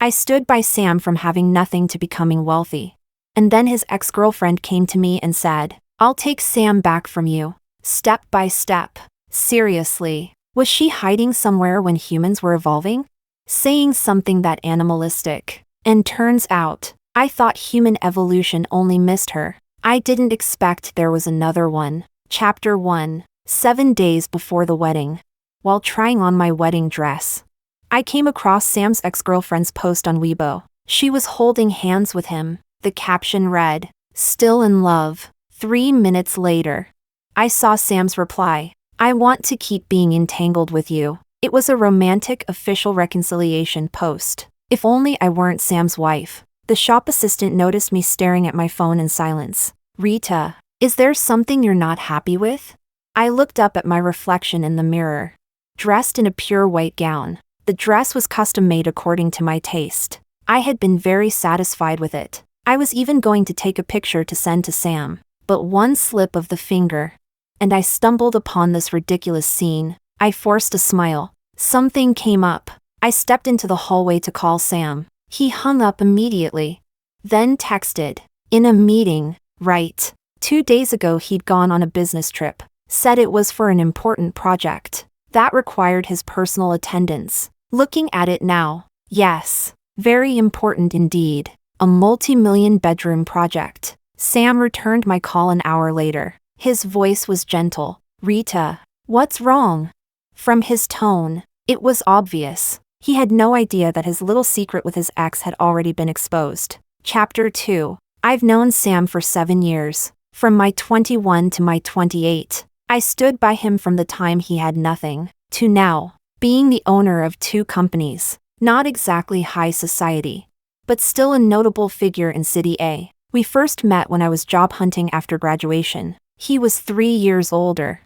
I stood by Sam from having nothing to becoming wealthy. And then his ex-girlfriend came to me and said, "I'll take Sam back from you, step by step." Seriously, was she hiding somewhere when humans were evolving? Saying something that animalistic? And turns out, I thought human evolution only missed her. I didn't expect there was another one. Chapter 1. 7 days before the wedding. While trying on my wedding dress, I came across Sam's ex-girlfriend's post on Weibo. She was holding hands with him. The caption read, "Still in love." 3 minutes later, I saw Sam's reply, "I want to keep being entangled with you." It was a romantic official reconciliation post. If only I weren't Sam's wife. The shop assistant noticed me staring at my phone in silence. "Rita, is there something you're not happy with?" I looked up at my reflection in the mirror. Dressed in a pure white gown. The dress was custom-made according to my taste. I had been very satisfied with it. I was even going to take a picture to send to Sam. But one slip of the finger, and I stumbled upon this ridiculous scene. I forced a smile. Something came up. I stepped into the hallway to call Sam. He hung up immediately. Then texted, "In a meeting, right?" 2 days ago he'd gone on a business trip. Said it was for an important project. That required his personal attendance. Looking at it now, yes, very important indeed. A multi-million bedroom project. Sam returned my call an hour later. His voice was gentle. "Rita, what's wrong?" From his tone, it was obvious. He had no idea that his little secret with his ex had already been exposed. Chapter 2. I've known Sam for 7 years. From my 21 to my 28. I stood by him from the time he had nothing, to now, being the owner of 2 companies. Not exactly high society, but still a notable figure in City A. We first met when I was job hunting after graduation. He was 3 years older.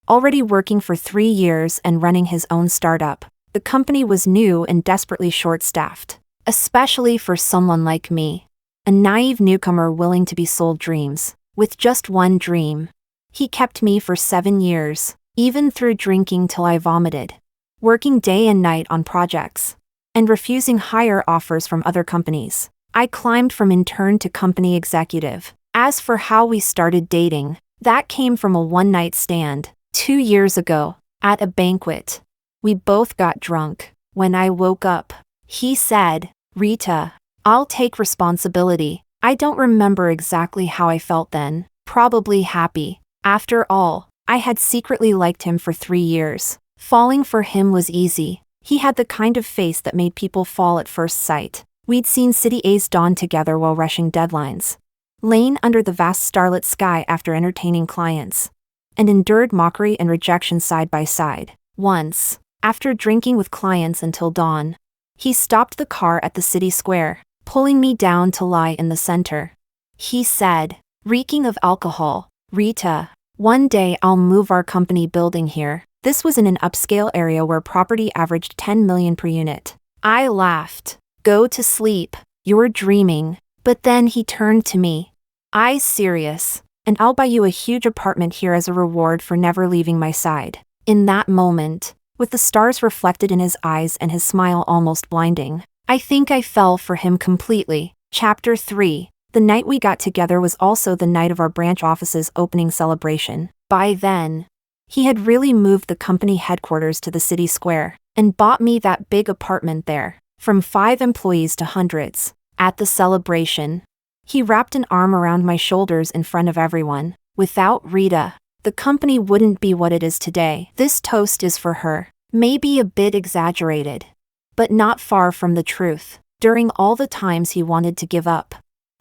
Already working for 3 years and running his own startup. The company was new and desperately short-staffed. Especially for someone like me. A naive newcomer willing to be sold dreams. With just one dream. He kept me for 7 years, even through drinking till I vomited. Working day and night on projects. And refusing higher offers from other companies. I climbed from intern to company executive. As for how we started dating, that came from a one-night stand, 2 years ago, at a banquet. We both got drunk. When I woke up, he said, "Rita, I'll take responsibility." I don't remember exactly how I felt then. Probably happy. After all, I had secretly liked him for 3 years. Falling for him was easy. He had the kind of face that made people fall at first sight. We'd seen City A's dawn together while rushing deadlines. Lain under the vast starlit sky after entertaining clients. And endured mockery and rejection side by side. Once, after drinking with clients until dawn, he stopped the car at the city square, pulling me down to lie in the center. He said, reeking of alcohol, "Rita, one day I'll move our company building here." This was in an upscale area where property averaged 10 million per unit. I laughed. "Go to sleep, you're dreaming." But then he turned to me. "I'm serious, and I'll buy you a huge apartment here as a reward for never leaving my side." In that moment, with the stars reflected in his eyes and his smile almost blinding, I think I fell for him completely. Chapter 3. The night we got together was also the night of our branch office's opening celebration. By then, he had really moved the company headquarters to the city square, and bought me that big apartment there. From 5 employees to hundreds. At the celebration, he wrapped an arm around my shoulders in front of everyone. "Without Rita, the company wouldn't be what it is today. This toast is for her." Maybe a bit exaggerated, but not far from the truth. During all the times he wanted to give up,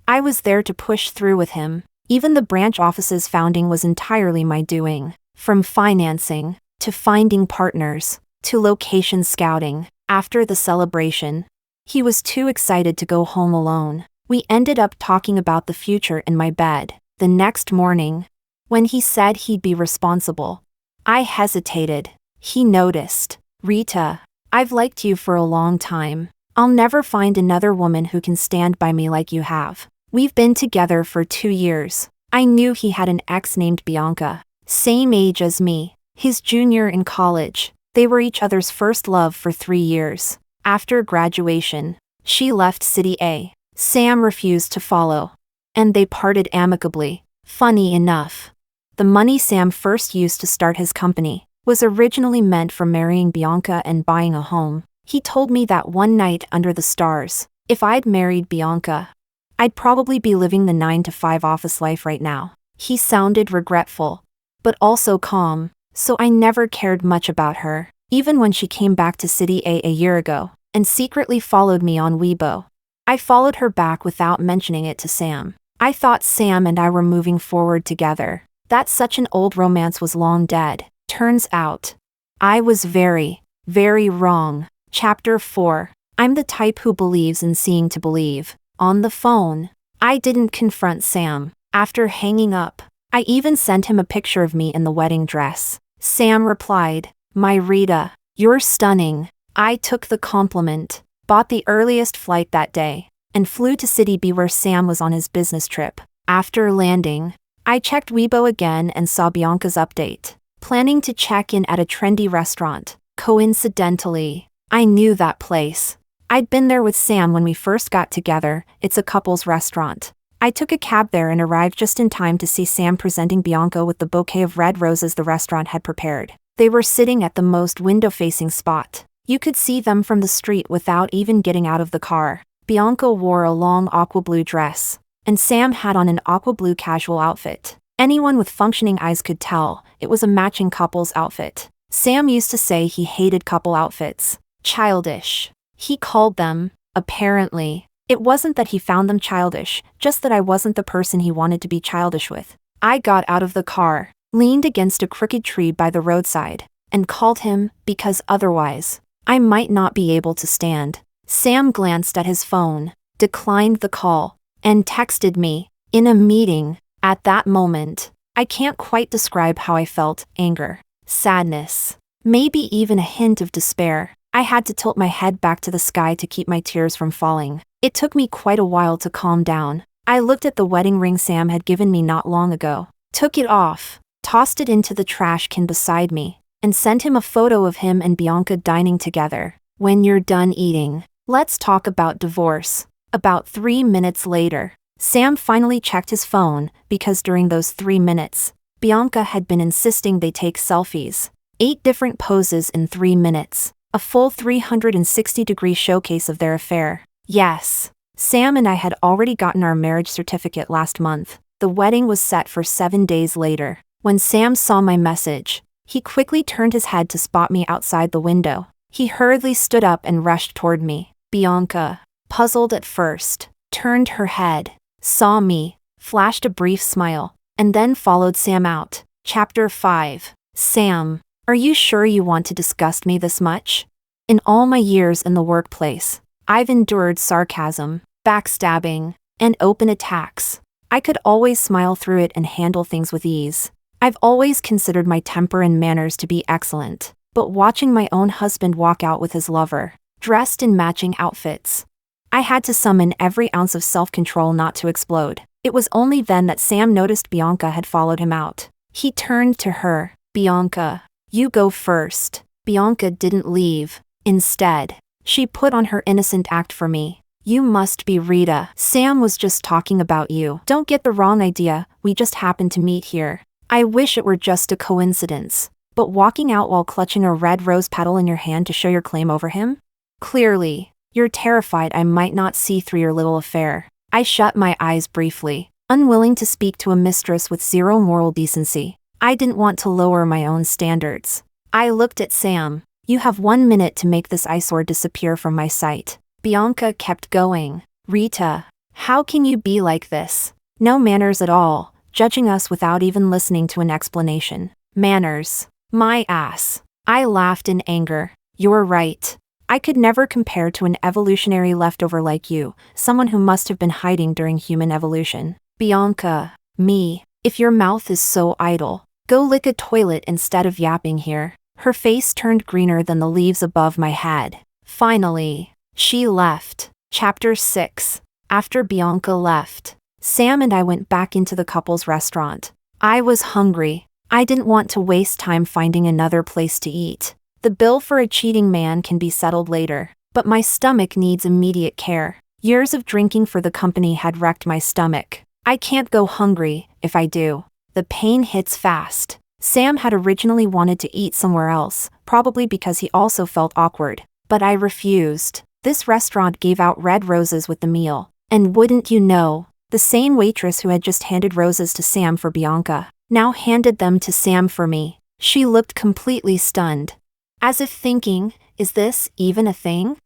I was there to push through with him. Even the branch office's founding was entirely my doing. From financing, to finding partners, to location scouting. After the celebration, he was too excited to go home alone. We ended up talking about the future in my bed. The next morning, when he said he'd be responsible, I hesitated. He noticed. "Rita, I've liked you for a long time. I'll never find another woman who can stand by me like you have. We've been together for 2 years. I knew he had an ex named Bianca. Same age as me. His junior in college. They were each other's first love for 3 years. After graduation, She left City A. Sam refused to follow. And they parted amicably. Funny enough, the money Sam first used to start his company was originally meant for marrying Bianca and buying a home. He told me that one night under the stars, if I'd married Bianca, I'd probably be living the 9-to-5 office life right now. He sounded regretful, but also calm, so I never cared much about her, even when she came back to City A year ago, and secretly followed me on Weibo. I followed her back without mentioning it to Sam. I thought Sam and I were moving forward together, that such an old romance was long dead. Turns out, I was very, very wrong. Chapter 4. I'm the type who believes in seeing to believe. On the phone, I didn't confront Sam. After hanging up, I even sent him a picture of me in the wedding dress. Sam replied, "My Rita, you're stunning." I took the compliment, bought the earliest flight that day, and flew to City B where Sam was on his business trip. After landing, I checked Weibo again and saw Bianca's update, planning to check in at a trendy restaurant. Coincidentally, I knew that place. I'd been there with Sam when we first got together. It's a couple's restaurant. I took a cab there and arrived just in time to see Sam presenting Bianca with the bouquet of red roses the restaurant had prepared. They were sitting at the most window-facing spot. You could see them from the street without even getting out of the car. Bianca wore a long aqua blue dress, and Sam had on an aqua blue casual outfit. Anyone with functioning eyes could tell it was a matching couple's outfit. Sam used to say he hated couple outfits. Childish, he called them. Apparently, it wasn't that he found them childish, just that I wasn't the person he wanted to be childish with. I got out of the car, leaned against a crooked tree by the roadside, and called him, because otherwise, I might not be able to stand. Sam glanced at his phone, declined the call, and texted me, "In a meeting." At that moment, I can't quite describe how I felt: anger, sadness, maybe even a hint of despair. I had to tilt my head back to the sky to keep my tears from falling. It took me quite a while to calm down. I looked at the wedding ring Sam had given me not long ago, took it off, tossed it into the trash can beside me, and sent him a photo of him and Bianca dining together. "When you're done eating, let's talk about divorce." About 3 minutes later, Sam finally checked his phone because during those 3 minutes, Bianca had been insisting they take selfies. 8 different poses in 3 minutes. A full 360-degree showcase of their affair. Yes, Sam and I had already gotten our marriage certificate last month. The wedding was set for 7 days later. When Sam saw my message, he quickly turned his head to spot me outside the window. He hurriedly stood up and rushed toward me. Bianca, puzzled at first, turned her head, saw me, flashed a brief smile, and then followed Sam out. Chapter 5. Sam, are you sure you want to disgust me this much? In all my years in the workplace, I've endured sarcasm, backstabbing, and open attacks. I could always smile through it and handle things with ease. I've always considered my temper and manners to be excellent, but watching my own husband walk out with his lover, dressed in matching outfits, I had to summon every ounce of self-control not to explode. It was only then that Sam noticed Bianca had followed him out. He turned to her. "Bianca, you go first." Bianca didn't leave. Instead, she put on her innocent act for me. "You must be Rita. Sam was just talking about you. Don't get the wrong idea, we just happened to meet here." I wish it were just a coincidence. But walking out while clutching a red rose petal in your hand to show your claim over him? Clearly, you're terrified I might not see through your little affair. I shut my eyes briefly, unwilling to speak to a mistress with zero moral decency. I didn't want to lower my own standards. I looked at Sam. "You have 1 minute to make this eyesore disappear from my sight." Bianca kept going. "Rita, how can you be like this? No manners at all, judging us without even listening to an explanation. Manners? My ass." I laughed in anger. "You're right. I could never compare to an evolutionary leftover like you, someone who must have been hiding during human evolution." "Bianca, me, if your mouth is so idle, go lick a toilet instead of yapping here." Her face turned greener than the leaves above my head. Finally, she left. Chapter 6. After Bianca left, Sam and I went back into the couple's restaurant. I was hungry. I didn't want to waste time finding another place to eat. The bill for a cheating man can be settled later, but my stomach needs immediate care. Years of drinking for the company had wrecked my stomach. I can't go hungry. If I do, the pain hits fast. Sam had originally wanted to eat somewhere else, probably because he also felt awkward. But I refused. This restaurant gave out red roses with the meal. And wouldn't you know, the same waitress who had just handed roses to Sam for Bianca, now handed them to Sam for me. She looked completely stunned. As if thinking, is this even a thing?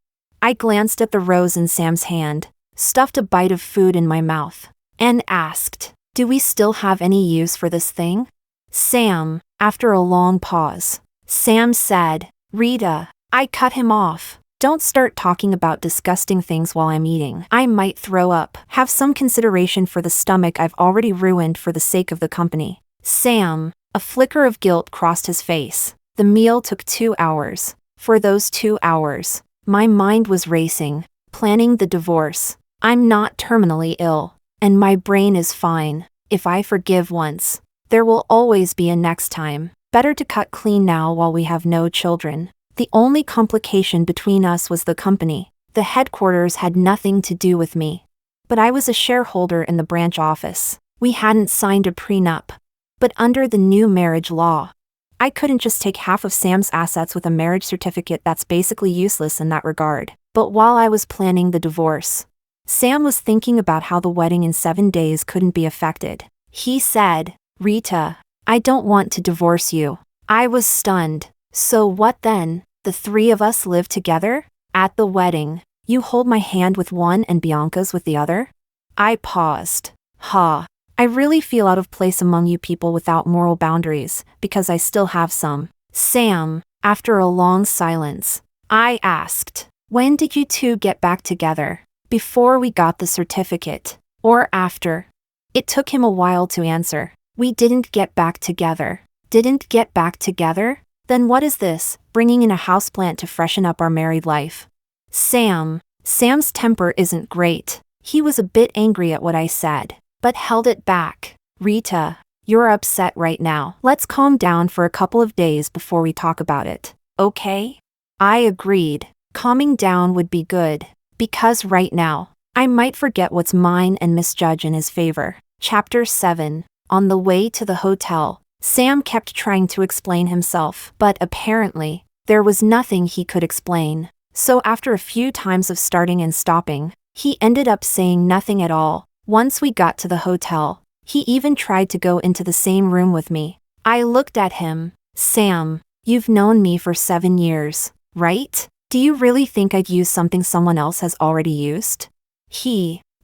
I glanced at the rose in Sam's hand, stuffed a bite of food in my mouth, and asked, do we still have any use for this thing? Sam, after a long pause, Sam said, Rita. I cut him off. Don't start talking about disgusting things while I'm eating. I might throw up. Have some consideration for the stomach I've already ruined for the sake of the company. Sam, a flicker of guilt crossed his face. The meal took 2 hours. For those 2 hours, my mind was racing, planning the divorce. I'm not terminally ill, and my brain is fine. If I forgive once, there will always be a next time. Better to cut clean now while we have no children. The only complication between us was the company. The headquarters had nothing to do with me. But I was a shareholder in the branch office. We hadn't signed a prenup. But under the new marriage law, I couldn't just take half of Sam's assets with a marriage certificate that's basically useless in that regard. But while I was planning the divorce, Sam was thinking about how the wedding in 7 days couldn't be affected. He said, Rita, I don't want to divorce you. I was stunned. So what then? The 3 of us live together? At the wedding, you hold my hand with one and Bianca's with the other? I paused. I really feel out of place among you people without moral boundaries, because I still have some. Sam, after a long silence, I asked, when did you two get back together? Before we got the certificate, or after? It took him a while to answer. We didn't get back together. Didn't get back together? Then what is this, bringing in a houseplant to freshen up our married life? Sam's temper isn't great. He was a bit angry at what I said, but held it back. Rita, you're upset right now. Let's calm down for a couple of days before we talk about it, okay? I agreed. Calming down would be good, because right now, I might forget what's mine and misjudge in his favor. Chapter 7. On the way to the hotel, Sam kept trying to explain himself, but apparently, there was nothing he could explain. So after a few times of starting and stopping, he ended up saying nothing at all. Once we got to the hotel, he even tried to go into the same room with me. I looked at him. Sam, you've known me for 7 years, right? Do you really think I'd use something someone else has already used?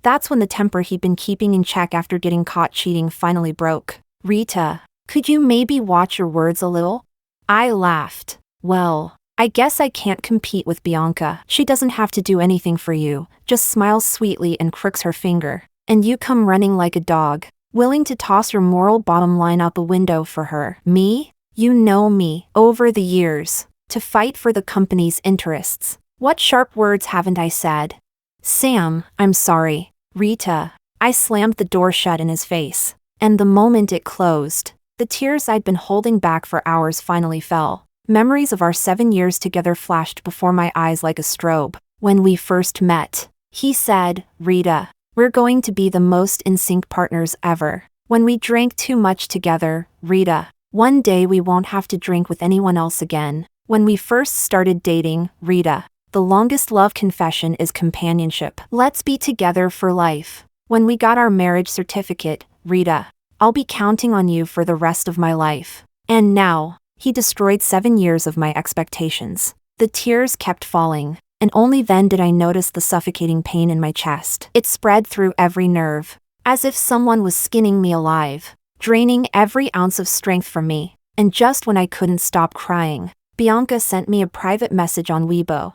That's when the temper he'd been keeping in check after getting caught cheating finally broke. Rita, could you maybe watch your words a little? I laughed. Well, I guess I can't compete with Bianca. She doesn't have to do anything for you, just smiles sweetly and crooks her finger. And you come running like a dog, willing to toss your moral bottom line out the window for her. Me? You know me, over the years, to fight for the company's interests. What sharp words haven't I said? Sam, I'm sorry. Rita. I slammed the door shut in his face. And the moment it closed, the tears I'd been holding back for hours finally fell. Memories of our 7 years together flashed before my eyes like a strobe. When we first met, he said, Rita, we're going to be the most in sync partners ever. When we drank too much together, Rita, one day we won't have to drink with anyone else again. When we first started dating, Rita, the longest love confession is companionship. Let's be together for life. When we got our marriage certificate, Rita, I'll be counting on you for the rest of my life. And now, he destroyed 7 years of my expectations. The tears kept falling, and only then did I notice the suffocating pain in my chest. It spread through every nerve, as if someone was skinning me alive, draining every ounce of strength from me. And just when I couldn't stop crying, Bianca sent me a private message on Weibo.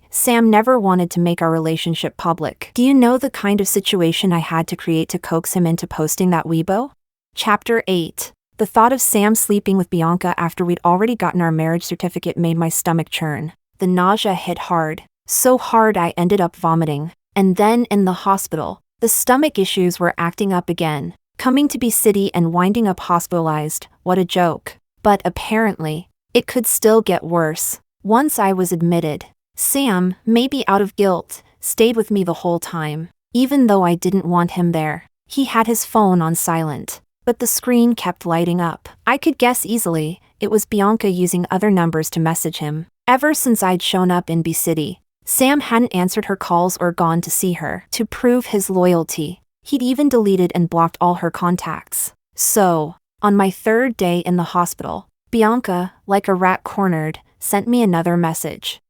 Sam never wanted to make our relationship public. Do you know the kind of situation I had to create to coax him into posting that Weibo? Chapter 8. The thought of Sam sleeping with Bianca after we'd already gotten our marriage certificate made my stomach churn. The nausea hit hard, so hard I ended up vomiting. And then in the hospital, the stomach issues were acting up again, coming to be city and winding up hospitalized. What a joke. But apparently, it could still get worse. Once I was admitted, Sam, maybe out of guilt, stayed with me the whole time. Even though I didn't want him there. He had his phone on silent. But the screen kept lighting up. I could guess easily, it was Bianca using other numbers to message him. Ever since I'd shown up in B City, Sam hadn't answered her calls or gone to see her. To prove his loyalty, he'd even deleted and blocked all her contacts. So, on my third day in the hospital, Bianca, like a rat cornered, sent me another message.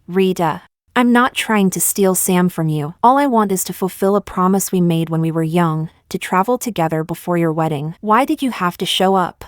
Rita, I'm not trying to steal Sam from you. All I want is to fulfill a promise we made when we were young, to travel together before your wedding. Why did you have to show up?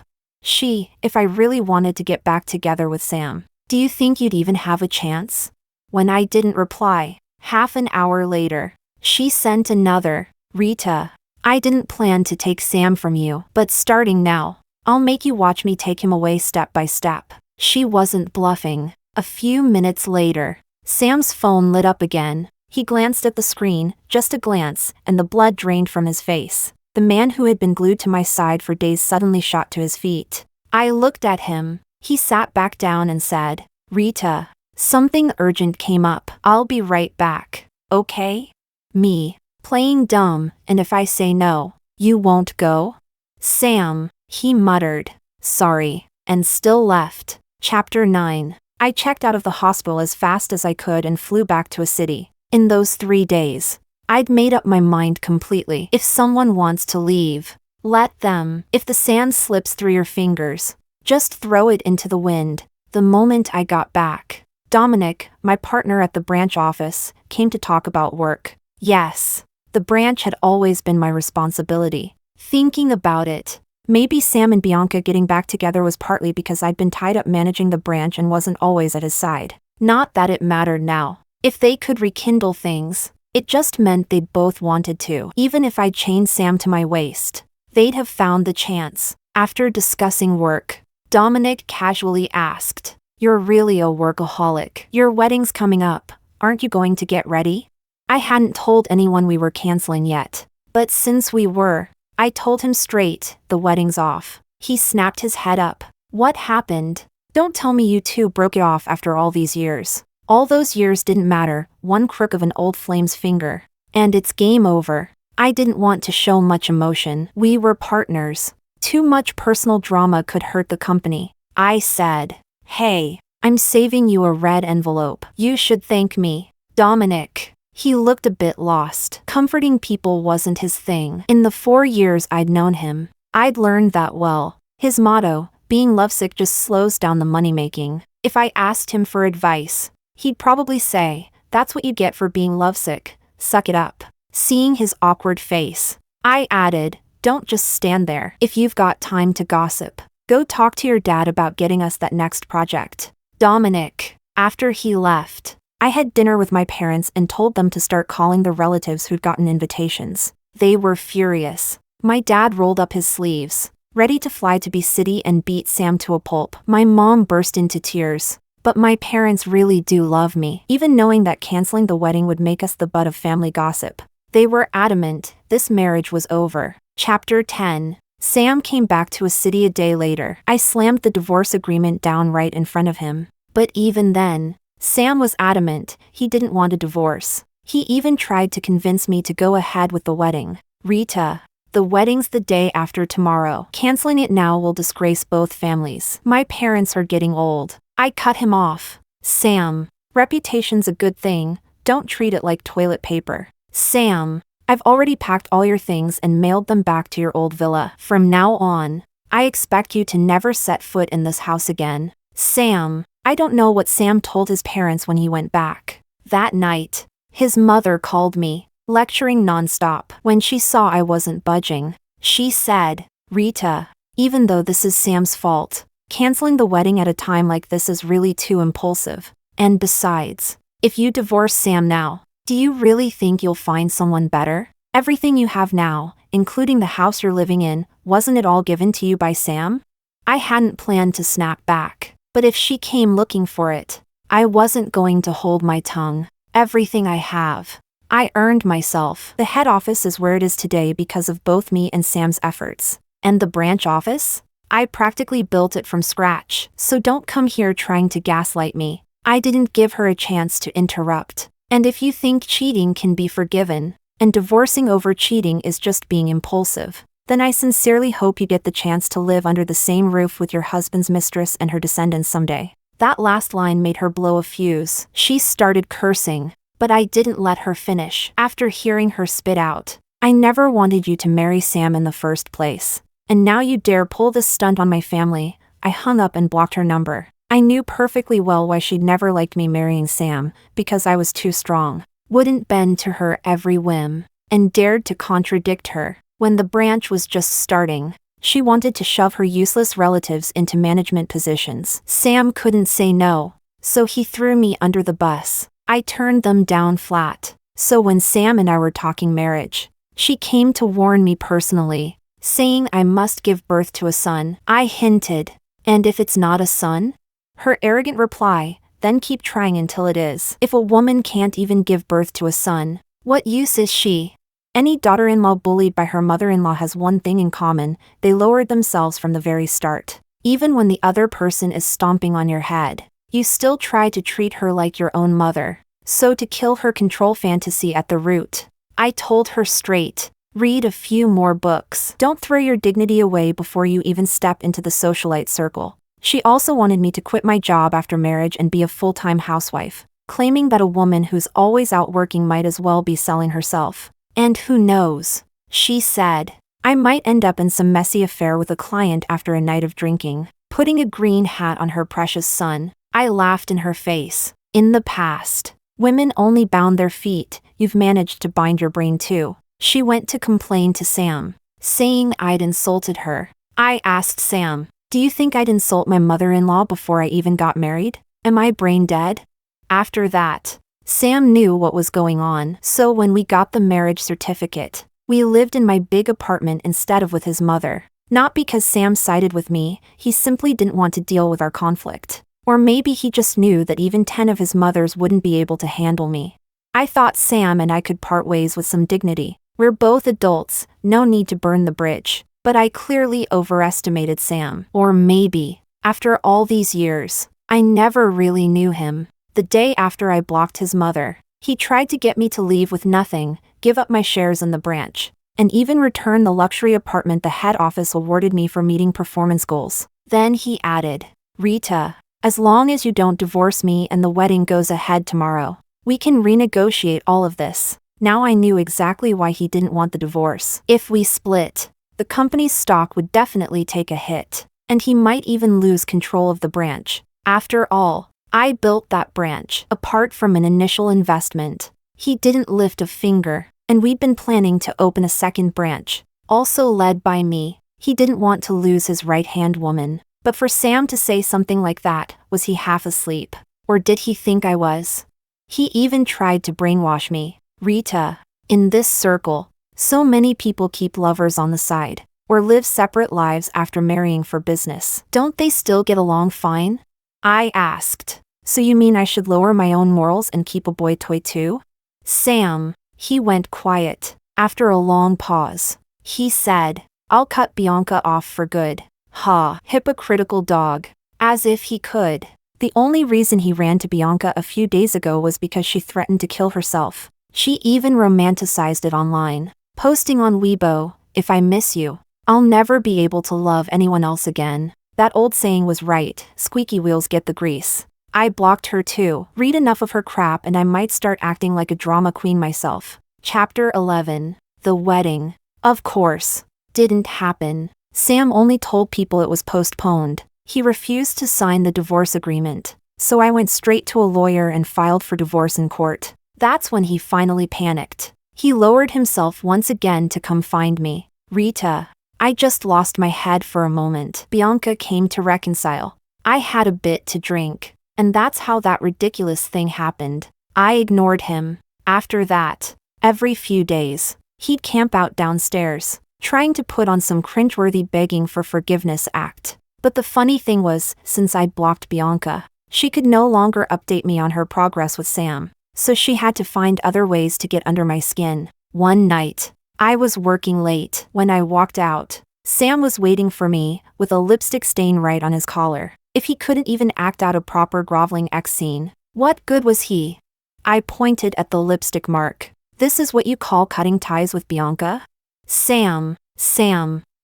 If I really wanted to get back together with Sam, do you think you'd even have a chance? When I didn't reply, half an hour later, she sent another. Rita, I didn't plan to take Sam from you, but starting now, I'll make you watch me take him away step by step. She wasn't bluffing. A few minutes later, Sam's phone lit up again. He glanced at the screen, just a glance, and the blood drained from his face. The man who had been glued to my side for days suddenly shot to his feet. I looked at him. He sat back down and said, Rita, something urgent came up. I'll be right back, okay? Me, playing dumb, and if I say no, you won't go? Sam, he muttered, sorry, and still left. Chapter 9. I checked out of the hospital as fast as I could and flew back to a city. In those 3 days, I'd made up my mind completely. If someone wants to leave, let them. If the sand slips through your fingers, just throw it into the wind. The moment I got back, Dominic, my partner at the branch office, came to talk about work. Yes, the branch had always been my responsibility. Thinking about it, maybe Sam and Bianca getting back together was partly because I'd been tied up managing the branch and wasn't always at his side. Not that it mattered now. If they could rekindle things, it just meant they'd both wanted to. Even if I chained Sam to my waist, they'd have found the chance. After discussing work, Dominic casually asked, You're really a workaholic. Your wedding's coming up. Aren't you going to get ready? I hadn't told anyone we were canceling yet. But since we were, I told him straight, the wedding's off. He snapped his head up. What happened? Don't tell me you two broke it off after all these years. All those years didn't matter, one crook of an old flame's finger. And it's game over. I didn't want to show much emotion. We were partners. Too much personal drama could hurt the company. I said, Hey, I'm saving you a red envelope. You should thank me. Dominic. He looked a bit lost. Comforting people wasn't his thing. In the 4 years I'd known him, I'd learned that well. His motto, being lovesick just slows down the money-making. If I asked him for advice, he'd probably say, that's what you get for being lovesick. Suck it up. Seeing his awkward face, I added, don't just stand there. If you've got time to gossip, go talk to your dad about getting us that next project. Dominic. After he left, I had dinner with my parents and told them to start calling the relatives who'd gotten invitations. They were furious. My dad rolled up his sleeves, ready to fly to B City and beat Sam to a pulp. My mom burst into tears. But my parents really do love me, even knowing that canceling the wedding would make us the butt of family gossip. They were adamant, this marriage was over. Chapter 10. Sam came back to a city a day later. I slammed the divorce agreement down right in front of him. But even then, Sam was adamant, he didn't want a divorce. He even tried to convince me to go ahead with the wedding. Rita, the wedding's the day after tomorrow. Canceling it now will disgrace both families. My parents are getting old. I cut him off. Sam, reputation's a good thing, don't treat it like toilet paper. Sam, I've already packed all your things and mailed them back to your old villa. From now on, I expect you to never set foot in this house again. Sam, I don't know what Sam told his parents when he went back. That night, his mother called me, lecturing nonstop. When she saw I wasn't budging, she said, Rita, even though this is Sam's fault, canceling the wedding at a time like this is really too impulsive. And besides, if you divorce Sam now, do you really think you'll find someone better? Everything you have now, including the house you're living in, wasn't it all given to you by Sam? I hadn't planned to snap back, but if she came looking for it, I wasn't going to hold my tongue. Everything I have, I earned myself. The head office is where it is today because of both me and Sam's efforts. And the branch office? I practically built it from scratch, so don't come here trying to gaslight me. I didn't give her a chance to interrupt. And if you think cheating can be forgiven, and divorcing over cheating is just being impulsive, then I sincerely hope you get the chance to live under the same roof with your husband's mistress and her descendants someday. That last line made her blow a fuse. She started cursing, but I didn't let her finish. After hearing her spit out, I never wanted you to marry Sam in the first place. And now you dare pull this stunt on my family. I hung up and blocked her number. I knew perfectly well why she'd never liked me marrying Sam, because I was too strong, wouldn't bend to her every whim, and dared to contradict her. When the branch was just starting, she wanted to shove her useless relatives into management positions. Sam couldn't say no, so he threw me under the bus. I turned them down flat. So when Sam and I were talking marriage, she came to warn me personally, saying I must give birth to a son. I hinted, and if it's not a son? Her arrogant reply, then keep trying until it is. If a woman can't even give birth to a son, what use is she? Any daughter-in-law bullied by her mother-in-law has one thing in common: they lowered themselves from the very start. Even when the other person is stomping on your head, you still try to treat her like your own mother. So to kill her control fantasy at the root, I told her straight, read a few more books. Don't throw your dignity away before you even step into the socialite circle. She also wanted me to quit my job after marriage and be a full-time housewife, claiming that a woman who's always out working might as well be selling herself. And who knows, she said, I might end up in some messy affair with a client after a night of drinking, putting a green hat on her precious son. I laughed in her face. In the past, women only bound their feet. You've managed to bind your brain too. She went to complain to Sam, saying I'd insulted her. I asked Sam, do you think I'd insult my mother-in-law before I even got married? Am I brain dead? After that, Sam knew what was going on, so when we got the marriage certificate, we lived in my big apartment instead of with his mother. Not because Sam sided with me, he simply didn't want to deal with our conflict. Or maybe he just knew that even 10 of his mothers wouldn't be able to handle me. I thought Sam and I could part ways with some dignity. We're both adults, no need to burn the bridge. But I clearly overestimated Sam. Or maybe, after all these years, I never really knew him. The day after I blocked his mother, he tried to get me to leave with nothing, give up my shares in the branch, and even return the luxury apartment the head office awarded me for meeting performance goals. Then he added, Rita, as long as you don't divorce me and the wedding goes ahead tomorrow, we can renegotiate all of this. Now I knew exactly why he didn't want the divorce. If we split, the company's stock would definitely take a hit, and he might even lose control of the branch. After all, I built that branch. Apart from an initial investment, he didn't lift a finger, and we'd been planning to open a second branch, also led by me. He didn't want to lose his right-hand woman. But for Sam to say something like that, was he half asleep? Or did he think I was? He even tried to brainwash me. Rita, in this circle, so many people keep lovers on the side, or live separate lives after marrying for business. Don't they still get along fine? I asked. So you mean I should lower my own morals and keep a boy toy too? Sam, he went quiet. After a long pause, he said, I'll cut Bianca off for good. Ha, hypocritical dog. As if he could. The only reason he ran to Bianca a few days ago was because she threatened to kill herself. She even romanticized it online, posting on Weibo, if I miss you, I'll never be able to love anyone else again. That old saying was right, squeaky wheels get the grease. I blocked her too. Read enough of her crap and I might start acting like a drama queen myself. Chapter 11. The wedding. Of course, didn't happen. Sam only told people it was postponed. He refused to sign the divorce agreement, so I went straight to a lawyer and filed for divorce in court. That's when he finally panicked. He lowered himself once again to come find me. Rita, I just lost my head for a moment. Bianca came to reconcile. I had a bit to drink, and that's how that ridiculous thing happened. I ignored him. After that, every few days, he'd camp out downstairs, trying to put on some cringeworthy begging for forgiveness act. But the funny thing was, since I'd blocked Bianca, she could no longer update me on her progress with Sam, so she had to find other ways to get under my skin. One night, I was working late. When I walked out, Sam was waiting for me, with a lipstick stain right on his collar. If he couldn't even act out a proper groveling X scene, What good was he? I pointed at the lipstick mark. This is what you call cutting ties with Bianca? Sam,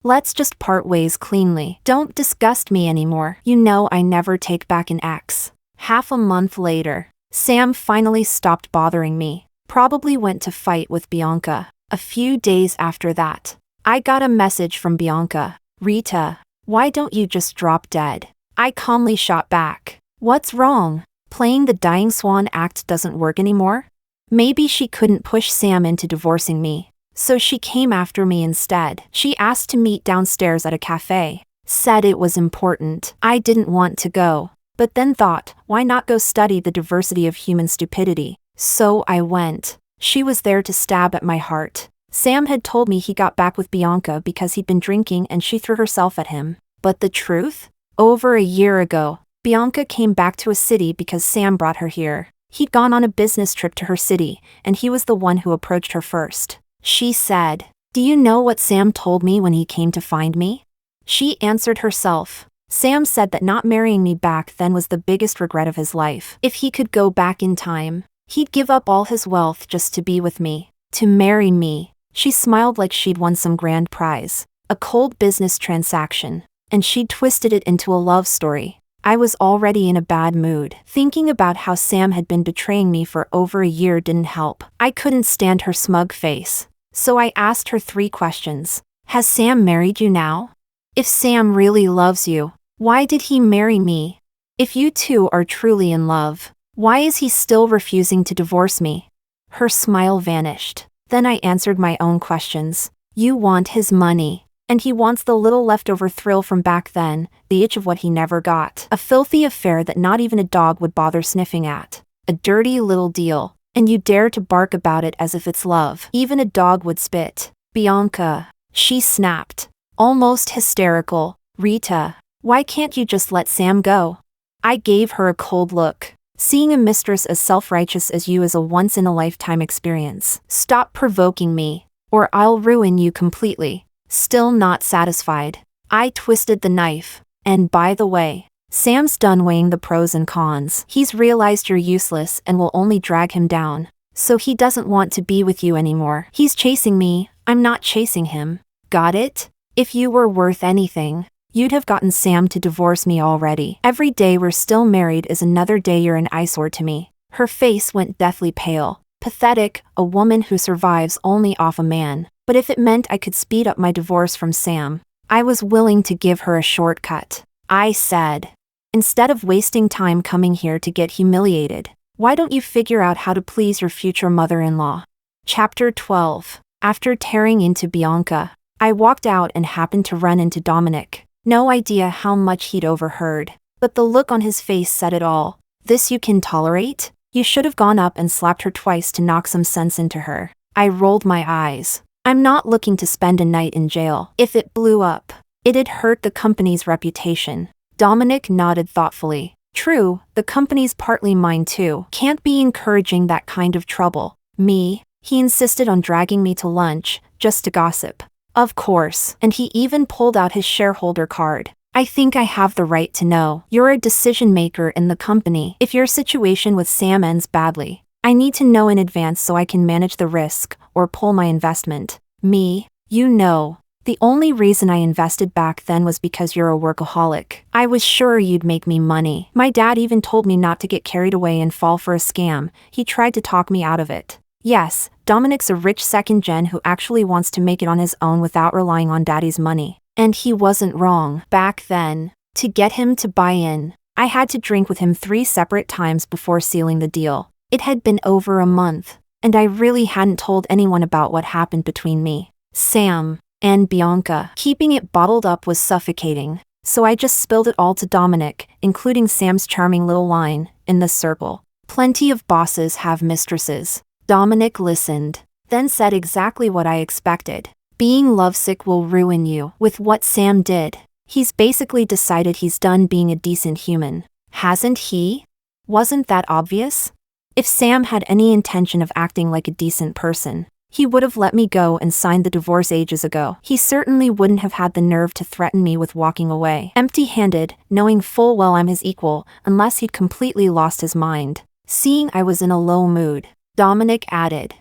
let's just part ways cleanly. Don't disgust me anymore. You know I never take back an ex. Half a month later, Sam finally stopped bothering me. Probably went to fight with Bianca. A few days after that, I got a message from Bianca. Rita, why don't you just drop dead? I calmly shot back. What's wrong? Playing the dying swan act doesn't work anymore? Maybe she couldn't push Sam into divorcing me, so she came after me instead. She asked to meet downstairs at a cafe. Said it was important. I didn't want to go, but then thought, why not go study the diversity of human stupidity? So I went. She was there to stab at my heart. Sam had told me he got back with Bianca because he'd been drinking and she threw herself at him. But the truth? Over a year ago, Bianca came back to a city because Sam brought her here. He'd gone on a business trip to her city, and he was the one who approached her first. She said, "Do you know what Sam told me when he came to find me?" She answered herself. Sam said that not marrying me back then was the biggest regret of his life. If he could go back in time, he'd give up all his wealth just to be with me, to marry me. She smiled like she'd won some grand prize, a cold business transaction, and she'd twisted it into a love story. I was already in a bad mood. Thinking about how Sam had been betraying me for over a year didn't help. I couldn't stand her smug face. So I asked her 3 questions. Has Sam married you now? If Sam really loves you, why did he marry me? If you two are truly in love, why is he still refusing to divorce me? Her smile vanished. Then I answered my own questions. You want his money. And he wants the little leftover thrill from back then, the itch of what he never got. A filthy affair that not even a dog would bother sniffing at. A dirty little deal. And you dare to bark about it as if it's love. Even a dog would spit. Bianca. She snapped. Almost hysterical. Rita, why can't you just let Sam go? I gave her a cold look. Seeing a mistress as self-righteous as you is a once-in-a-lifetime experience. Stop provoking me, or I'll ruin you completely. Still not satisfied, I twisted the knife. And by the way, Sam's done weighing the pros and cons. He's realized you're useless and will only drag him down. So he doesn't want to be with you anymore. He's chasing me, I'm not chasing him. Got it? If you were worth anything, you'd have gotten Sam to divorce me already. Every day we're still married is another day you're an eyesore to me. Her face went deathly pale. Pathetic, a woman who survives only off a man. But if it meant I could speed up my divorce from Sam, I was willing to give her a shortcut. I said, instead of wasting time coming here to get humiliated, why don't you figure out how to please your future mother-in-law? Chapter 12. After tearing into Bianca, I walked out and happened to run into Dominic. No idea how much he'd overheard, but the look on his face said it all. This you can tolerate? You should have gone up and slapped her twice to knock some sense into her. I rolled my eyes. I'm not looking to spend a night in jail. If it blew up, it'd hurt the company's reputation. Dominic nodded thoughtfully. True, the company's partly mine too. Can't be encouraging that kind of trouble. Me? He insisted on dragging me to lunch, just to gossip. Of course, and he even pulled out his shareholder card. I think I have the right to know. You're a decision maker in the company. If your situation with Sam ends badly, I need to know in advance so I can manage the risk, or pull my investment. Me, you know. The only reason I invested back then was because you're a workaholic. I was sure you'd make me money. My dad even told me not to get carried away and fall for a scam. He tried to talk me out of it. Yes, Dominic's a rich second gen who actually wants to make it on his own without relying on daddy's money. And he wasn't wrong. Back then, to get him to buy in, I had to drink with him 3 separate times before sealing the deal. It had been over a month, and I really hadn't told anyone about what happened between me, Sam, and Bianca. Keeping it bottled up was suffocating, so I just spilled it all to Dominic, including Sam's charming little line, in the circle. Plenty of bosses have mistresses. Dominic listened, then said exactly what I expected. Being lovesick will ruin you. With what Sam did, he's basically decided he's done being a decent human. Hasn't he? Wasn't that obvious? If Sam had any intention of acting like a decent person, he would have let me go and signed the divorce ages ago. He certainly wouldn't have had the nerve to threaten me with walking away, empty-handed, knowing full well I'm his equal, unless he'd completely lost his mind. Seeing I was in a low mood, Dominic added,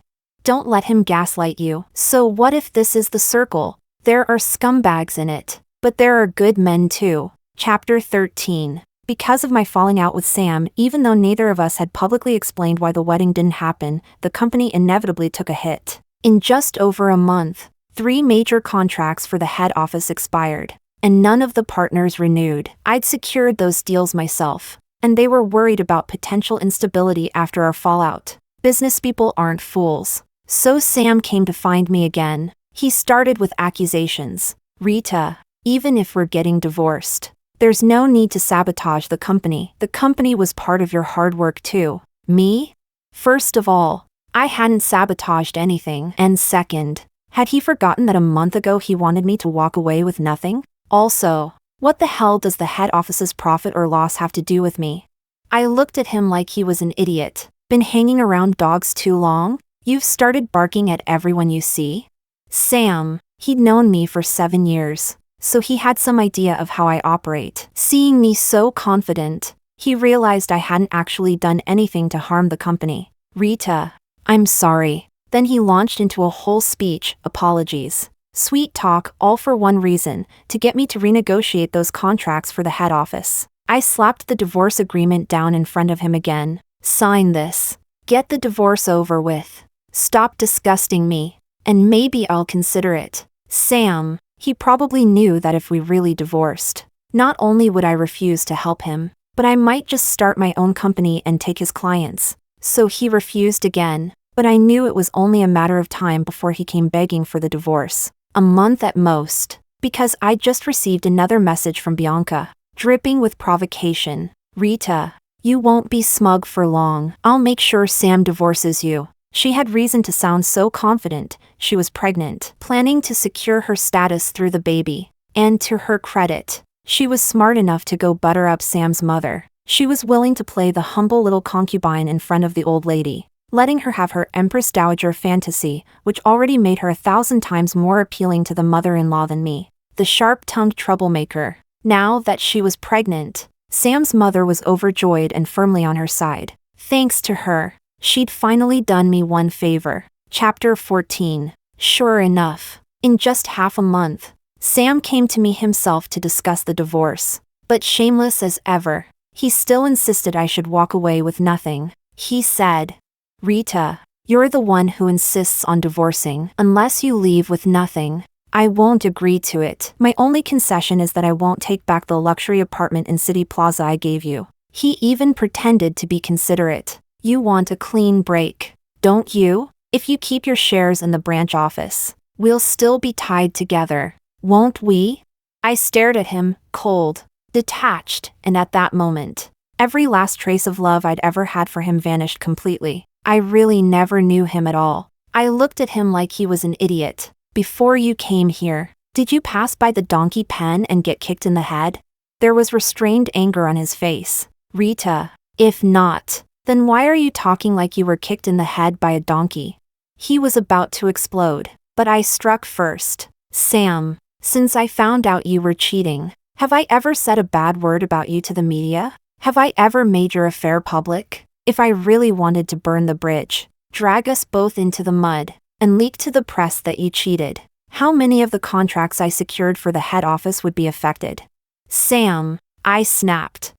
"Don't let him gaslight you. So what if this is the circle? There are scumbags in it, but there are good men too." Chapter 13. Because of my falling out with Sam, even though neither of us had publicly explained why the wedding didn't happen, the company inevitably took a hit. In just over a month, 3 major contracts for the head office expired, and none of the partners renewed. I'd secured those deals myself, and they were worried about potential instability after our fallout. Business people aren't fools. So Sam came to find me again. He started with accusations. "Rita, even if we're getting divorced, there's no need to sabotage the company. The company was part of your hard work too." Me? First of all, I hadn't sabotaged anything, and second, had he forgotten that a month ago he wanted me to walk away with nothing? Also, what the hell does the head office's profit or loss have to do with me? I looked at him like he was an idiot. Been hanging around dogs too long? You've started barking at everyone you see? Sam, he'd known me for 7 years, so he had some idea of how I operate. Seeing me so confident, he realized I hadn't actually done anything to harm the company. "Rita, I'm sorry." Then he launched into a whole speech, apologies. Sweet talk, all for one reason, to get me to renegotiate those contracts for the head office. I slapped the divorce agreement down in front of him again. "Sign this. Get the divorce over with. Stop disgusting me, and maybe I'll consider it." Sam, he probably knew that if we really divorced, not only would I refuse to help him, but I might just start my own company and take his clients. So he refused again, but I knew it was only a matter of time before he came begging for the divorce. A month at most, because I'd just received another message from Bianca, dripping with provocation. "Rita, you won't be smug for long. I'll make sure Sam divorces you." She had reason to sound so confident. She was pregnant, planning to secure her status through the baby. And to her credit, she was smart enough to go butter up Sam's mother. She was willing to play the humble little concubine in front of the old lady, letting her have her Empress Dowager fantasy, which already made her 1,000 times more appealing to the mother-in-law than me, the sharp-tongued troublemaker. Now that she was pregnant, Sam's mother was overjoyed and firmly on her side. Thanks to her, she'd finally done me one favor. Chapter 14. Sure enough, in just half a month, Sam came to me himself to discuss the divorce. But shameless as ever, he still insisted I should walk away with nothing. He said, "Rita, you're the one who insists on divorcing. Unless you leave with nothing, I won't agree to it. My only concession is that I won't take back the luxury apartment in City Plaza I gave you." He even pretended to be considerate. "You want a clean break, don't you? If you keep your shares in the branch office, we'll still be tied together, won't we?" I stared at him, cold, detached, and at that moment, every last trace of love I'd ever had for him vanished completely. I really never knew him at all. I looked at him like he was an idiot. "Before you came here, did you pass by the donkey pen and get kicked in the head?" There was restrained anger on his face. "Rita, if not, then why are you talking like you were kicked in the head by a donkey?" He was about to explode, but I struck first. "Sam, since I found out you were cheating, have I ever said a bad word about you to the media? Have I ever made your affair public? If I really wanted to burn the bridge, drag us both into the mud, and leak to the press that you cheated, how many of the contracts I secured for the head office would be affected?" "Sam," I snapped.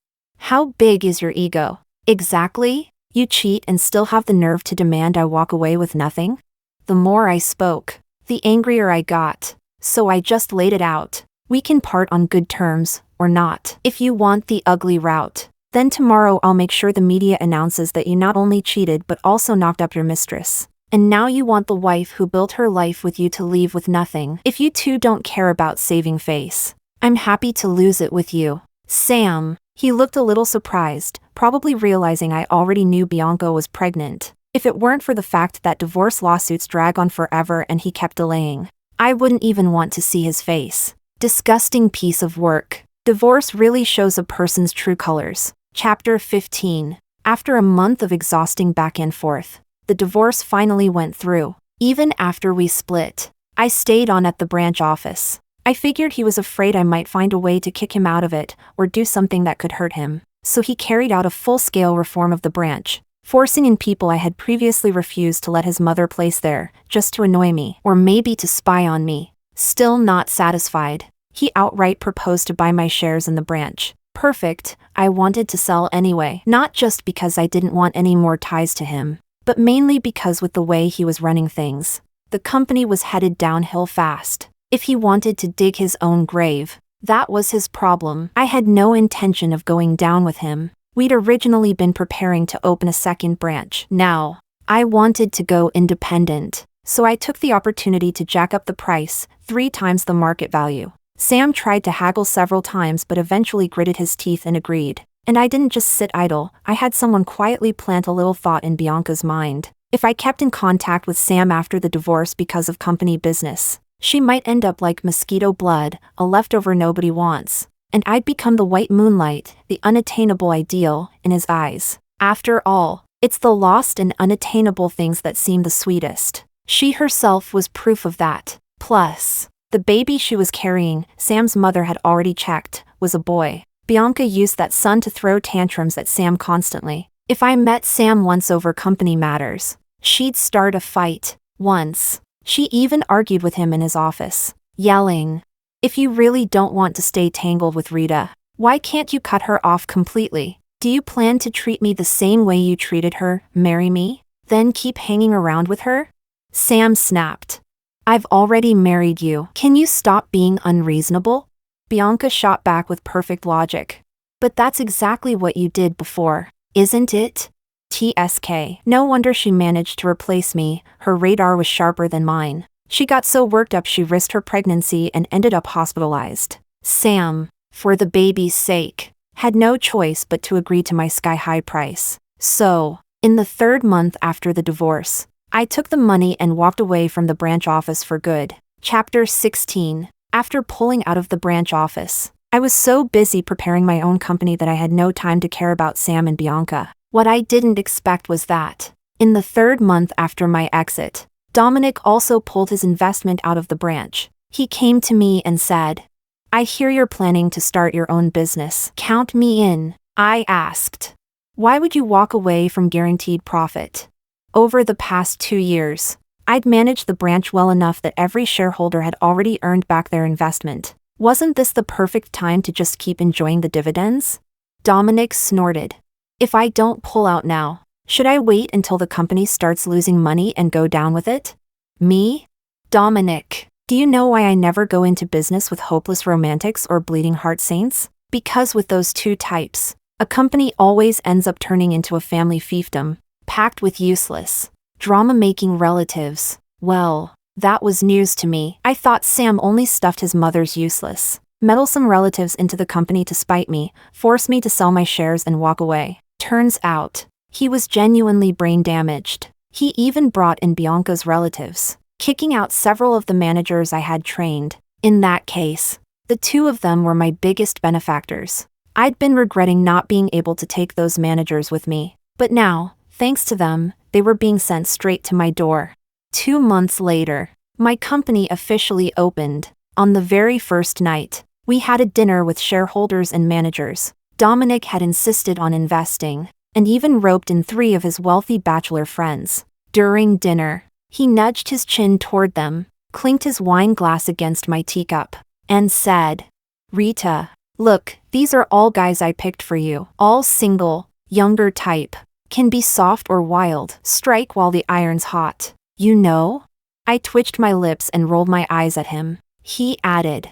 "How big is your ego? Exactly? You cheat and still have the nerve to demand I walk away with nothing?" The more I spoke, the angrier I got, so I just laid it out. "We can part on good terms, or not. If you want the ugly route, then tomorrow I'll make sure the media announces that you not only cheated but also knocked up your mistress. And now you want the wife who built her life with you to leave with nothing. If you two don't care about saving face, I'm happy to lose it with you." "Sam," he looked a little surprised, probably realizing I already knew Bianca was pregnant. If it weren't for the fact that divorce lawsuits drag on forever and he kept delaying, I wouldn't even want to see his face. Disgusting piece of work. Divorce really shows a person's true colors. Chapter 15. After a month of exhausting back and forth, the divorce finally went through. Even after we split, I stayed on at the branch office. I figured he was afraid I might find a way to kick him out of it or do something that could hurt him, so he carried out a full-scale reform of the branch. forcing in people I had previously refused to let his mother place there, just to annoy me, or maybe to spy on me. Still not satisfied, he outright proposed to buy my shares in the branch. Perfect, I wanted to sell anyway, not just because I didn't want any more ties to him, but mainly because with the way he was running things, the company was headed downhill fast. If he wanted to dig his own grave, that was his problem. I had no intention of going down with him. We'd originally been preparing to open a second branch. Now, I wanted to go independent, so I took the opportunity to jack up the price, 3 times the market value. Sam tried to haggle several times but eventually gritted his teeth and agreed. And I didn't just sit idle, I had someone quietly plant a little thought in Bianca's mind. If I kept in contact with Sam after the divorce because of company business, she might end up like mosquito blood, a leftover nobody wants. And I'd become the white moonlight, the unattainable ideal, in his eyes. After all, it's the lost and unattainable things that seem the sweetest. She herself was proof of that. Plus, the baby she was carrying, Sam's mother had already checked, was a boy. Bianca used that son to throw tantrums at Sam constantly. If I met Sam once over company matters, she'd start a fight. Once, she even argued with him in his office, yelling, "If you really don't want to stay tangled with Rita, why can't you cut her off completely? Do you plan to treat me the same way you treated her, marry me, then keep hanging around with her?" Sam snapped. "I've already married you. Can you stop being unreasonable?" Bianca shot back with perfect logic. "But that's exactly what you did before, isn't it?" TSK. No wonder she managed to replace me, her radar was sharper than mine. She got so worked up she risked her pregnancy and ended up hospitalized. Sam, for the baby's sake, had no choice but to agree to my sky-high price. So, in the 3rd month after the divorce, I took the money and walked away from the branch office for good. Chapter 16. After pulling out of the branch office, I was so busy preparing my own company that I had no time to care about Sam and Bianca. What I didn't expect was that, in the 3rd month after my exit, Dominic also pulled his investment out of the branch. He came to me and said, "I hear you're planning to start your own business. Count me in." I asked, "Why would you walk away from guaranteed profit?" Over the past 2 years, I'd managed the branch well enough that every shareholder had already earned back their investment. Wasn't this the perfect time to just keep enjoying the dividends? Dominic snorted. "If I don't pull out now, should I wait until the company starts losing money and go down with it?" Me? Dominic, do you know why I never go into business with hopeless romantics or bleeding heart saints? Because with those two types, a company always ends up turning into a family fiefdom, packed with useless, drama-making relatives. Well, that was news to me. I thought Sam only stuffed his mother's useless, meddlesome relatives into the company to spite me, force me to sell my shares and walk away. Turns out, he was genuinely brain damaged. He even brought in Bianca's relatives, kicking out several of the managers I had trained. In that case, the 2 of them were my biggest benefactors. I'd been regretting not being able to take those managers with me, but now, thanks to them, they were being sent straight to my door. 2 months later, my company officially opened. On the very first night, we had a dinner with shareholders and managers. Dominic had insisted on investing, and even roped in 3 of his wealthy bachelor friends. During dinner, he nudged his chin toward them, clinked his wine glass against my teacup, and said, "Rita, look, these are all guys I picked for you. All single, younger type. Can be soft or wild. Strike while the iron's hot. You know?" I twitched my lips and rolled my eyes at him. He added,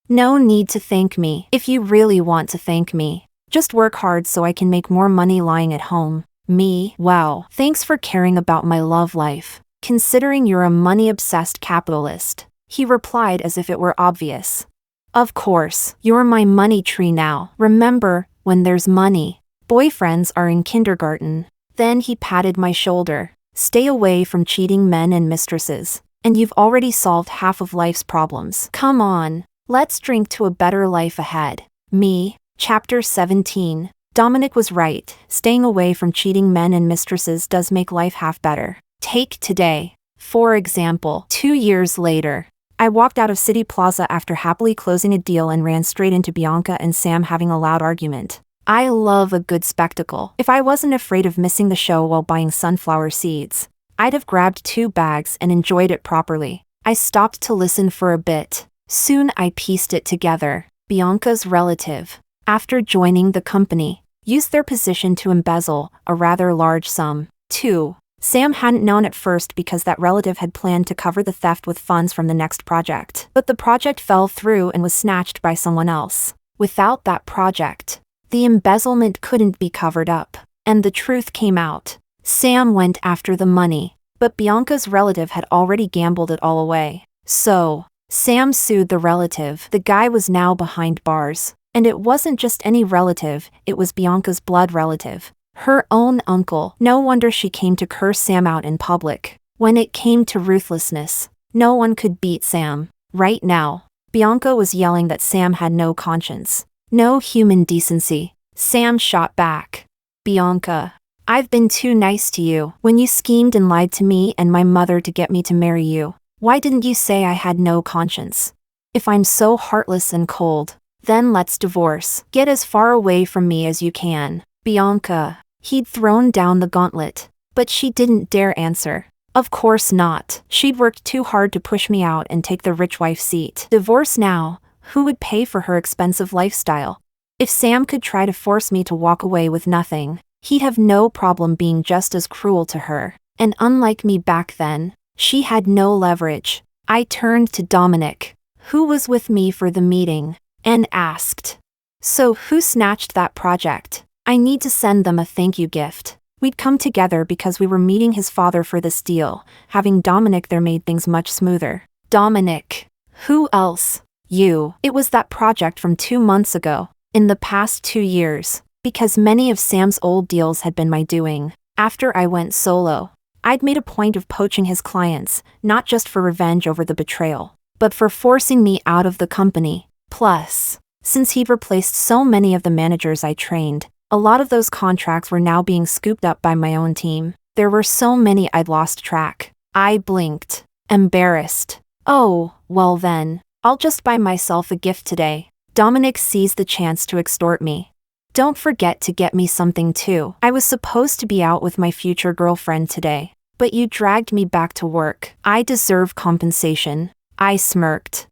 "No need to thank me. If you really want to thank me, just work hard so I can make more money lying at home." Me, wow, thanks for caring about my love life, considering you're a money-obsessed capitalist, he replied as if it were obvious. Of course, you're my money tree now. Remember, when there's money, boyfriends are in kindergarten. Then he patted my shoulder. "Stay away from cheating men and mistresses, and you've already solved half of life's problems. Come on, let's drink to a better life ahead." Me, Chapter 17. Dominic was right, staying away from cheating men and mistresses does make life half better. Take today, for example. 2 years later, I walked out of City Plaza after happily closing a deal and ran straight into Bianca and Sam having a loud argument. I love a good spectacle. If I wasn't afraid of missing the show while buying sunflower seeds, I'd have grabbed 2 bags and enjoyed it properly. I stopped to listen for a bit. Soon I pieced it together. Bianca's relative, after joining the company, used their position to embezzle a rather large sum. 2. Sam hadn't known at first because that relative had planned to cover the theft with funds from the next project. But the project fell through and was snatched by someone else. Without that project, the embezzlement couldn't be covered up, and the truth came out. Sam went after the money, but Bianca's relative had already gambled it all away. So, Sam sued the relative. The guy was now behind bars. And it wasn't just any relative, it was Bianca's blood relative. Her own uncle. No wonder she came to curse Sam out in public. When it came to ruthlessness, no one could beat Sam. Right now, Bianca was yelling that Sam had no conscience, no human decency. Sam shot back. Bianca, I've been too nice to you. When you schemed and lied to me and my mother to get me to marry you, why didn't you say I had no conscience? If I'm so heartless and cold, then let's divorce. Get as far away from me as you can. Bianca. He'd thrown down the gauntlet, but she didn't dare answer. Of course not. She'd worked too hard to push me out and take the rich wife seat. Divorce now? Who would pay for her expensive lifestyle? If Sam could try to force me to walk away with nothing, he'd have no problem being just as cruel to her. And unlike me back then, she had no leverage. I turned to Dominic, who was with me for the meeting, and asked, "So who snatched that project? I need to send them a thank you gift." We'd come together because we were meeting his father for this deal. Having Dominic there made things much smoother. Dominic. Who else? You. It was that project from 2 months ago. In the past 2 years, because many of Sam's old deals had been my doing. After I went solo, I'd made a point of poaching his clients, not just for revenge over the betrayal, but for forcing me out of the company. Plus, since he'd replaced so many of the managers I trained, a lot of those contracts were now being scooped up by my own team. There were so many I'd lost track. I blinked, embarrassed. Oh, well then, I'll just buy myself a gift today. Dominic seized the chance to extort me. Don't forget to get me something too. I was supposed to be out with my future girlfriend today, but you dragged me back to work. I deserve compensation. I smirked.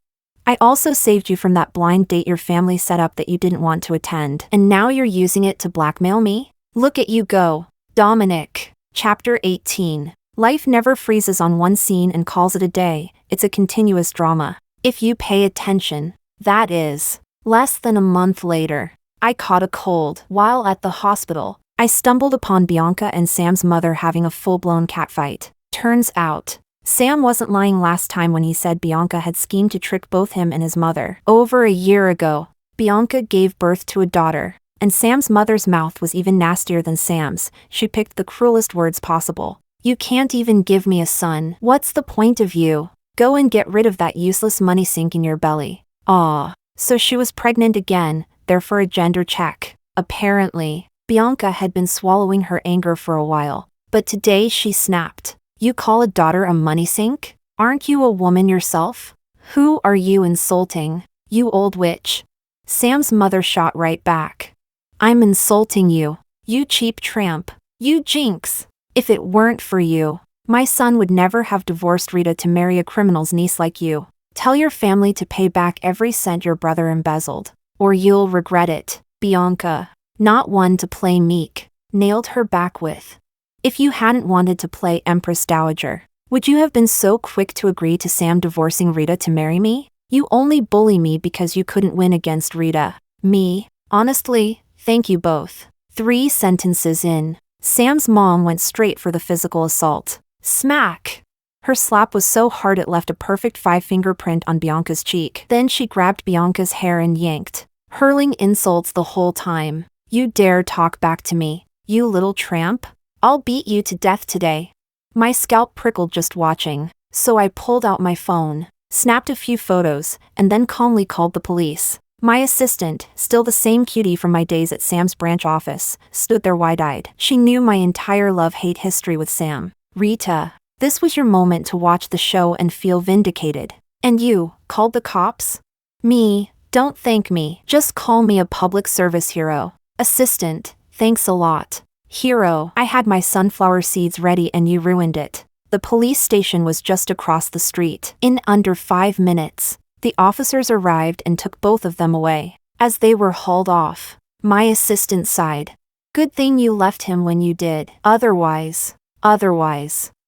I also saved you from that blind date your family set up that you didn't want to attend. And now you're using it to blackmail me? Look at you go. Dominic. Chapter 18. Life never freezes on one scene and calls it a day. It's a continuous drama. If you pay attention. That is. Less than a month later, I caught a cold. While at the hospital, I stumbled upon Bianca and Sam's mother having a full-blown catfight. Turns out, Sam wasn't lying last time when he said Bianca had schemed to trick both him and his mother. Over a year ago, Bianca gave birth to a daughter, and Sam's mother's mouth was even nastier than Sam's. She picked the cruelest words possible. "You can't even give me a son. What's the point of you? Go and get rid of that useless money sink in your belly." Aw, so she was pregnant again, there for a gender check. Apparently, Bianca had been swallowing her anger for a while, but today she snapped. "You call a daughter a money sink? Aren't you a woman yourself? Who are you insulting, you old witch?" Sam's mother shot right back. "I'm insulting you, you cheap tramp, you jinx. If it weren't for you, my son would never have divorced Rita to marry a criminal's niece like you. Tell your family to pay back every cent your brother embezzled, or you'll regret it." Bianca, not one to play meek, nailed her back with, "If you hadn't wanted to play Empress Dowager, would you have been so quick to agree to Sam divorcing Rita to marry me? You only bully me because you couldn't win against Rita. Me, honestly, thank you both." 3 sentences in, Sam's mom went straight for the physical assault. Smack! Her slap was so hard it left a perfect 5-finger print on Bianca's cheek. Then she grabbed Bianca's hair and yanked, hurling insults the whole time. "You dare talk back to me, you little tramp? I'll beat you to death today." My scalp prickled just watching, so I pulled out my phone, snapped a few photos, and then calmly called the police. My assistant, still the same cutie from my days at Sam's branch office, stood there wide-eyed. She knew my entire love-hate history with Sam. "Rita, this was your moment to watch the show and feel vindicated. And you, called the cops? Me, don't thank me. Just call me a public service hero." Assistant, thanks a lot. Hero, I had my sunflower seeds ready and you ruined it. The police station was just across the street. In under 5 minutes, the officers arrived and took both of them away. As they were hauled off, my assistant sighed. Good thing you left him when you did. Otherwise,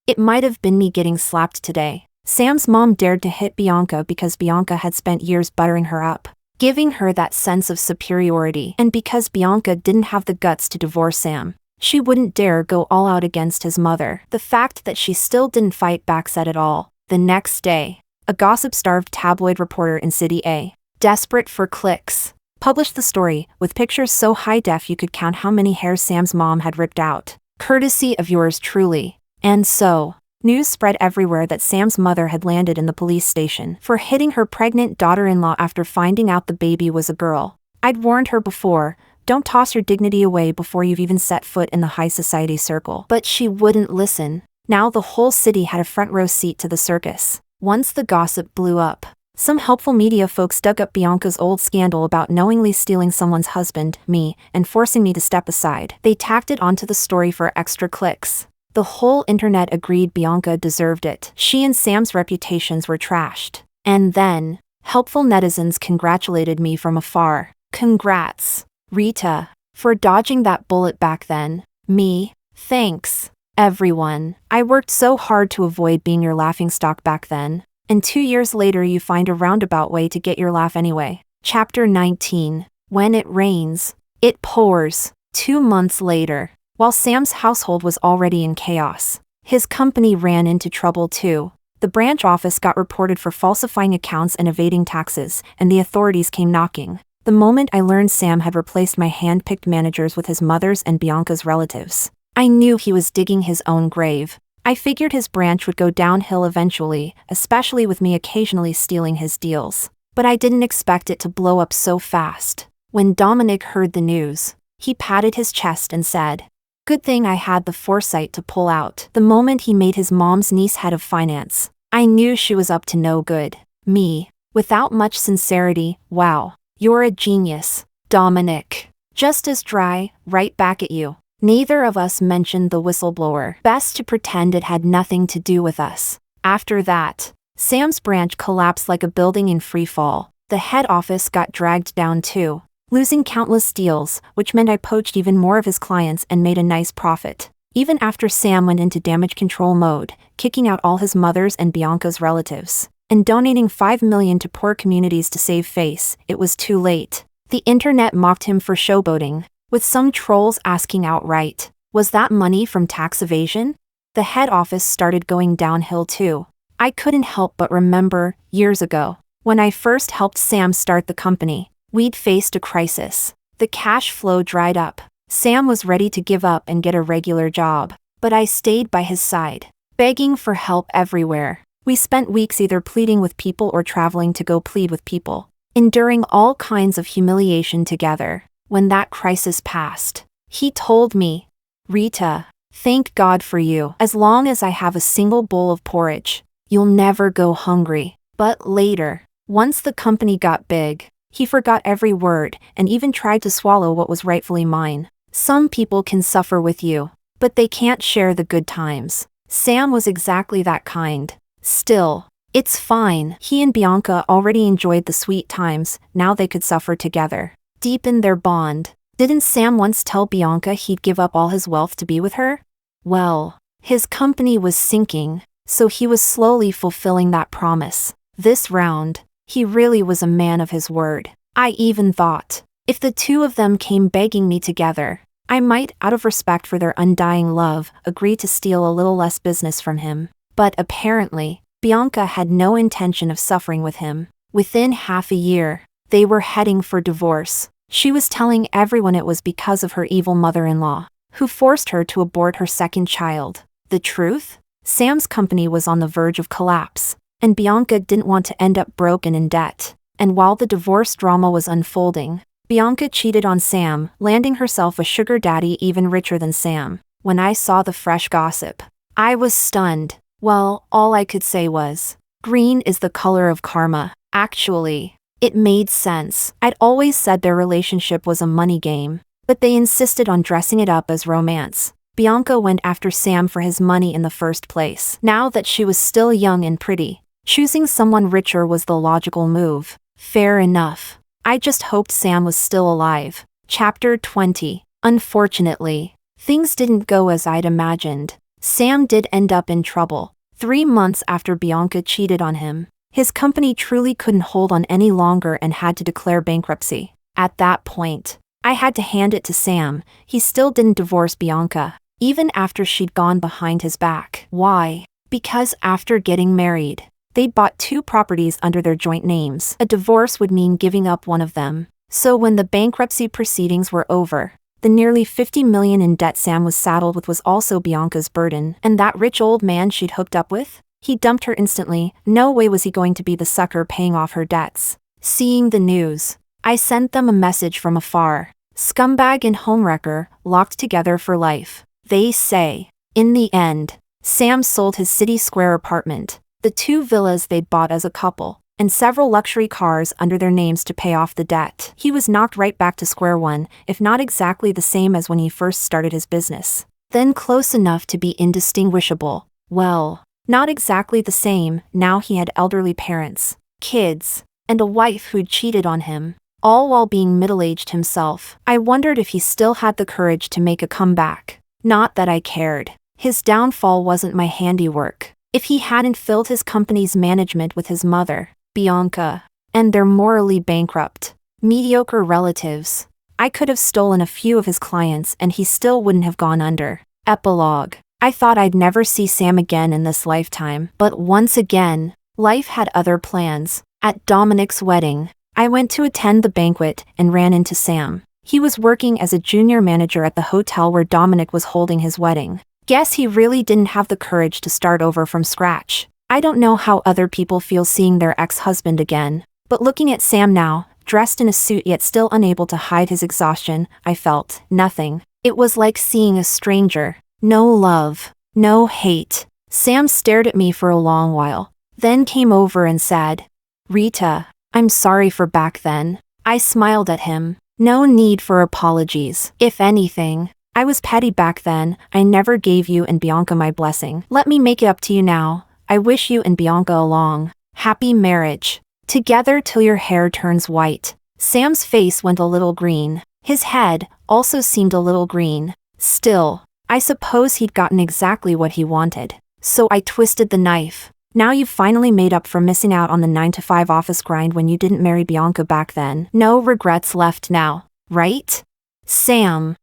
it might have been me getting slapped today. Sam's mom dared to hit Bianca because Bianca had spent years buttering her up, giving her that sense of superiority, and because Bianca didn't have the guts to divorce Sam. She wouldn't dare go all out against his mother. The fact that she still didn't fight back said it all. The next day, a gossip-starved tabloid reporter in City A, desperate for clicks, published the story, with pictures so high-def you could count how many hairs Sam's mom had ripped out. Courtesy of yours truly. And so, news spread everywhere that Sam's mother had landed in the police station for hitting her pregnant daughter-in-law after finding out the baby was a girl. I'd warned her before, don't toss your dignity away before you've even set foot in the high society circle. But she wouldn't listen. Now the whole city had a front row seat to the circus. Once the gossip blew up, some helpful media folks dug up Bianca's old scandal about knowingly stealing someone's husband, me, and forcing me to step aside. They tacked it onto the story for extra clicks. The whole internet agreed Bianca deserved it. She and Sam's reputations were trashed. And then, helpful netizens congratulated me from afar. Congrats, Rita, for dodging that bullet back then. Me, thanks, everyone. I worked so hard to avoid being your laughingstock back then. And 2 years later you find a roundabout way to get your laugh anyway. Chapter 19. When it rains, it pours. 2 months later, while Sam's household was already in chaos, his company ran into trouble too. The branch office got reported for falsifying accounts and evading taxes, and the authorities came knocking. The moment I learned Sam had replaced my hand-picked managers with his mother's and Bianca's relatives, I knew he was digging his own grave. I figured his branch would go downhill eventually, especially with me occasionally stealing his deals. But I didn't expect it to blow up so fast. When Dominic heard the news, he patted his chest and said, "Good thing I had the foresight to pull out." The moment he made his mom's niece head of finance, I knew she was up to no good. Me, without much sincerity, "Wow, you're a genius, Dominic." Just as dry, right back at you. Neither of us mentioned the whistleblower. Best to pretend it had nothing to do with us. After that, Sam's branch collapsed like a building in free fall. The head office got dragged down too, losing countless deals, which meant I poached even more of his clients and made a nice profit. Even after Sam went into damage control mode, kicking out all his mother's and Bianca's relatives, and donating $5 million to poor communities to save face, it was too late. The internet mocked him for showboating, with some trolls asking outright, was that money from tax evasion? The head office started going downhill too. I couldn't help but remember, years ago, when I first helped Sam start the company, we'd faced a crisis. The cash flow dried up. Sam was ready to give up and get a regular job, but I stayed by his side, begging for help everywhere. We spent weeks either pleading with people or traveling to go plead with people, enduring all kinds of humiliation together. When that crisis passed, he told me, "Rita, thank God for you. As long as I have a single bowl of porridge, you'll never go hungry." But later, once the company got big, he forgot every word and even tried to swallow what was rightfully mine. Some people can suffer with you, but they can't share the good times. Sam was exactly that kind. Still, it's fine. He and Bianca already enjoyed the sweet times, now they could suffer together. Deepen their bond. Didn't Sam once tell Bianca he'd give up all his wealth to be with her? Well, his company was sinking, so he was slowly fulfilling that promise. This round, he really was a man of his word. I even thought, if the two of them came begging me together, I might, out of respect for their undying love, agree to steal a little less business from him. But apparently, Bianca had no intention of suffering with him. Within half a year, they were heading for divorce. She was telling everyone it was because of her evil mother-in-law, who forced her to abort her second child. The truth? Sam's company was on the verge of collapse, and Bianca didn't want to end up broke and in debt. And while the divorce drama was unfolding, Bianca cheated on Sam, landing herself a sugar daddy even richer than Sam. When I saw the fresh gossip, I was stunned. Well, all I could say was, green is the color of karma. Actually, it made sense. I'd always said their relationship was a money game. but they insisted on dressing it up as romance. Bianca went after Sam for his money in the first place. Now that she was still young and pretty, choosing someone richer was the logical move. Fair enough. I just hoped Sam was still alive. Chapter 20. Unfortunately, things didn't go as I'd imagined. Sam did end up in trouble. 3 months after Bianca cheated on him, his company truly couldn't hold on any longer and had to declare bankruptcy. At that point, I had to hand it to Sam. He still didn't divorce Bianca, even after she'd gone behind his back. Why? Because after getting married, they'd bought 2 properties under their joint names. A divorce would mean giving up one of them. So when the bankruptcy proceedings were over, the nearly $50 million in debt Sam was saddled with was also Bianca's burden. And that rich old man she'd hooked up with? He dumped her instantly. No way was he going to be the sucker paying off her debts. Seeing the news, I sent them a message from afar. Scumbag and homewrecker, locked together for life. They say. In the end, Sam sold his City Square apartment, the 2 villas they'd bought as a couple, and several luxury cars under their names to pay off the debt. He was knocked right back to square one, if not exactly the same as when he first started his business. Then close enough to be indistinguishable. Well, not exactly the same. Now he had elderly parents, kids, and a wife who'd cheated on him, all while being middle-aged himself. I wondered if he still had the courage to make a comeback. Not that I cared. His downfall wasn't my handiwork. If he hadn't filled his company's management with his mother, Bianca, and their morally bankrupt, mediocre relatives, I could have stolen a few of his clients and he still wouldn't have gone under. Epilogue. I thought I'd never see Sam again in this lifetime, but once again, life had other plans. At Dominic's wedding, I went to attend the banquet and ran into Sam. He was working as a junior manager at the hotel where Dominic was holding his wedding. Guess he really didn't have the courage to start over from scratch. I don't know how other people feel seeing their ex-husband again, but looking at Sam now, dressed in a suit yet still unable to hide his exhaustion, I felt nothing. It was like seeing a stranger. No love, no hate. Sam stared at me for a long while, then came over and said, "Rita, I'm sorry for back then." I smiled at him. No need for apologies. If anything, I was petty back then. I never gave you and Bianca my blessing. Let me make it up to you now. I wish you and Bianca a long, happy marriage. Together till your hair turns white. Sam's face went a little green. His head also seemed a little green. Still, I suppose he'd gotten exactly what he wanted. So I twisted the knife. Now you've finally made up for missing out on the 9-to-5 office grind when you didn't marry Bianca back then. No regrets left now, right? Sam,